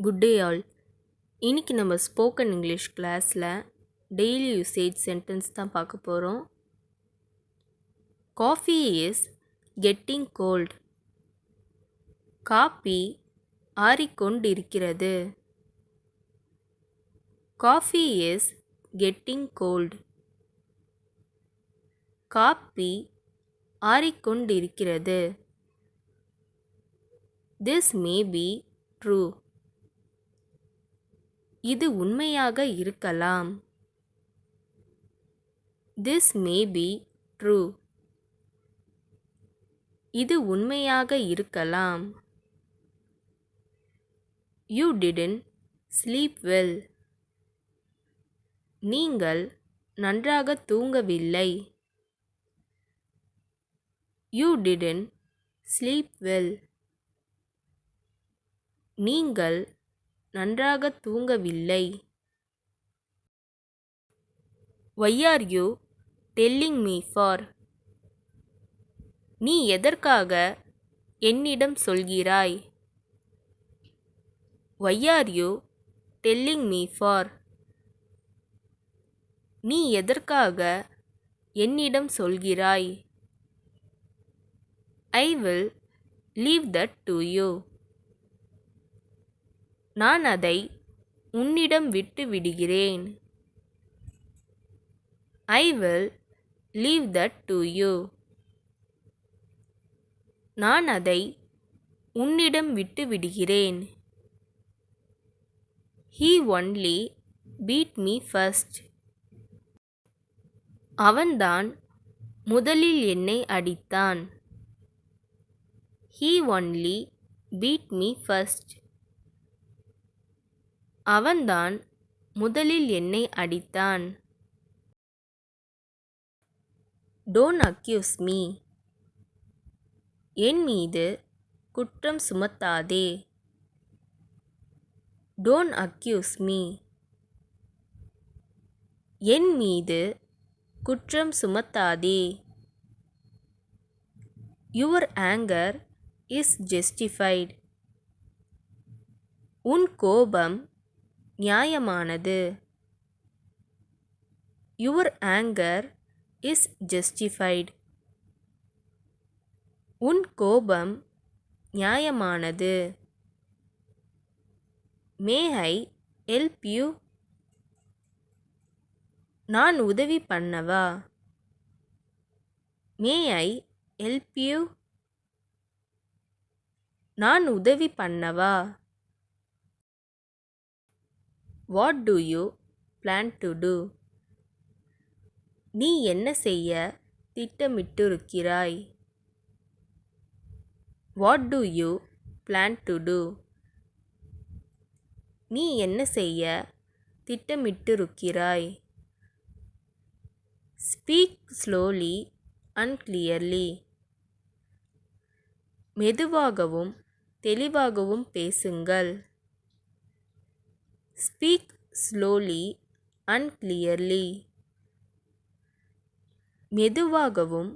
Good day all. இன்னைக்கு நம்ம spoken English கிளாஸில் டெய்லி யூசேஜ் சென்டென்ஸ் தான் பார்க்க போகிறோம். Coffee is getting cold. காப்பி ஆறிக்கொண்டிருக்கிறது. Coffee is getting cold. காப்பி ஆறிக்கொண்டிருக்கிறது. This may be true. இது உண்மையாக இருக்கலாம். This may be true. இது உண்மையாக இருக்கலாம். You didn't sleep well. நீங்கள் நன்றாக தூங்கவில்லை. You didn't sleep well. நீங்கள் நன்றாக தூங்கவில்லை. Why are you telling me for? நீ எதற்காக என்னிடம் சொல்கிறாய்? Why are you telling me for? நீ எதற்காக என்னிடம் சொல்கிறாய்? I will leave that to you. நான் அதை உன்னிடம் விட்டு விடுகிறேன். I will leave that to you. நான் அதை உன்னிடம் விட்டு விடுகிறேன். He only beat me first. அவன்தான் முதலில் என்னை அடித்தான். He only beat me first. அவன்தான் முதலில் என்னை அடித்தான். Don't accuse me. என் மீது குற்றம் சுமத்தாதே. Don't accuse me. என் மீது குற்றம் சுமத்தாதே. Your anger is justified. உன் கோபம் நியாயமானது. Your anger is justified. உன் கோபம் நியாயமானது. May I help you? நான் உதவி பண்ணவா? May I help you? நான் உதவி பண்ணவா? What do you plan to do? நீ என்ன செய்ய திட்டமிட்டிருக்கிறாய்? What do you plan to do? நீ என்ன செய்ய திட்டமிட்டிருக்கிறாய்? Speak slowly and clearly. மெதுவாகவும் தெளிவாகவும் பேசுங்கள். Speak slowly and clearly. மெதுவாகவும்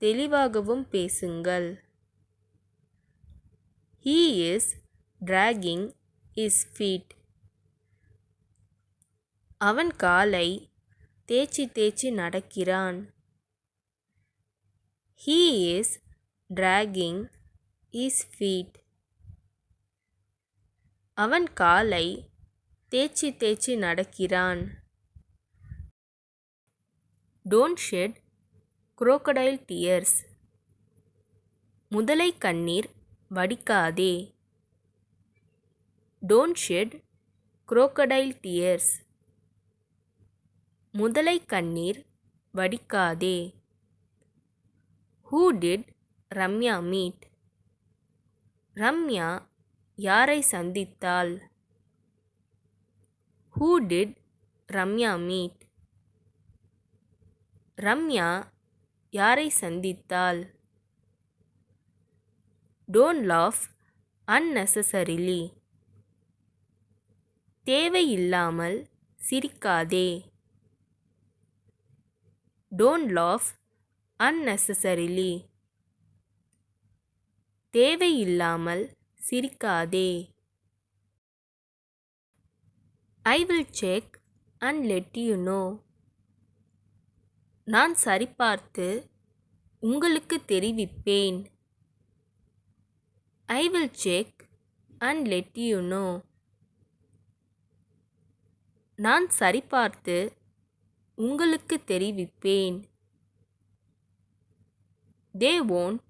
தெளிவாகவும் பேசுங்கள். He is dragging his feet. அவன் காலை தேய்ச்சி தேய்ச்சி நடக்கிறான். He is dragging his feet. அவன் காலை தேய்ச்சி தேய்ச்சி நடக்கிறான். Don't shed crocodile tears. முதலை கண்ணீர் வடிக்காதே. Don't shed crocodile tears. முதலை கண்ணீர் வடிக்காதே. Who did Ramya meet? Ramya யாரை சந்தித்தாள்? Who did Ramya meet? Ramya யாரை சந்தித்தாள்? Don't laugh unnecessarily. தேவையில்லாமல் சிரிக்காதே. Don't laugh unnecessarily. தேவையில்லாமல் சிரிக்காதே. I will check and let you know. நான் சரிபார்த்து உங்களுக்கு தெரிவிப்பேன். I will check and let you know. நான் சரிபார்த்து உங்களுக்கு தெரிவிப்பேன். They won't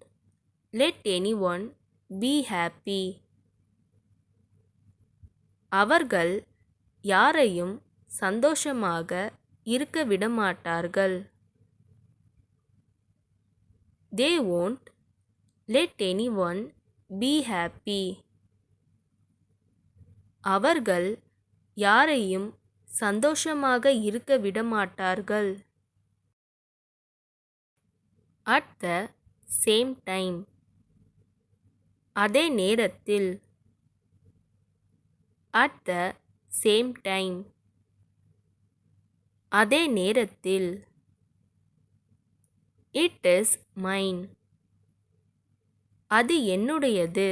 let anyone be happy. அவர்கள் யாரையும் சந்தோஷமாக இருக்க விடமாட்டார்கள். They won't let anyone be happy. அவர்கள் யாரையும் சந்தோஷமாக இருக்க விடமாட்டார்கள். At the same time. அதே நேரத்தில். At the same time. அதே நேரத்தில். It is mine. அது என்னுடையது.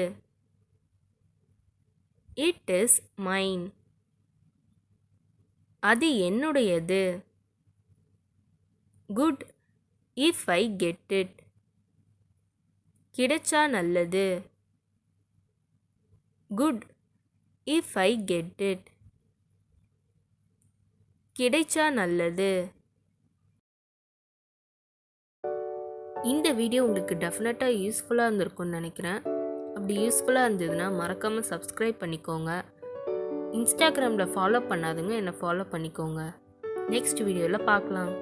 It is mine. அது என்னுடையது. Good if I get it. கிடைச்சா நல்லது. Good if I get it. கிடைச்சா நல்லது. இந்த வீடியோ உங்களுக்கு டெஃபினட்டாக யூஸ்ஃபுல்லாக இருந்திருக்கும்னு நினைக்கிறேன். அப்படி யூஸ்ஃபுல்லாக இருந்ததுன்னா மறக்காமல் சப்ஸ்கிரைப் பண்ணிக்கோங்க. இன்ஸ்டாகிராமில் ஃபாலோ பண்ணாதுங்க, என்னை ஃபாலோ பண்ணிக்கோங்க. நெக்ஸ்ட் வீடியோவில் பார்க்கலாம்.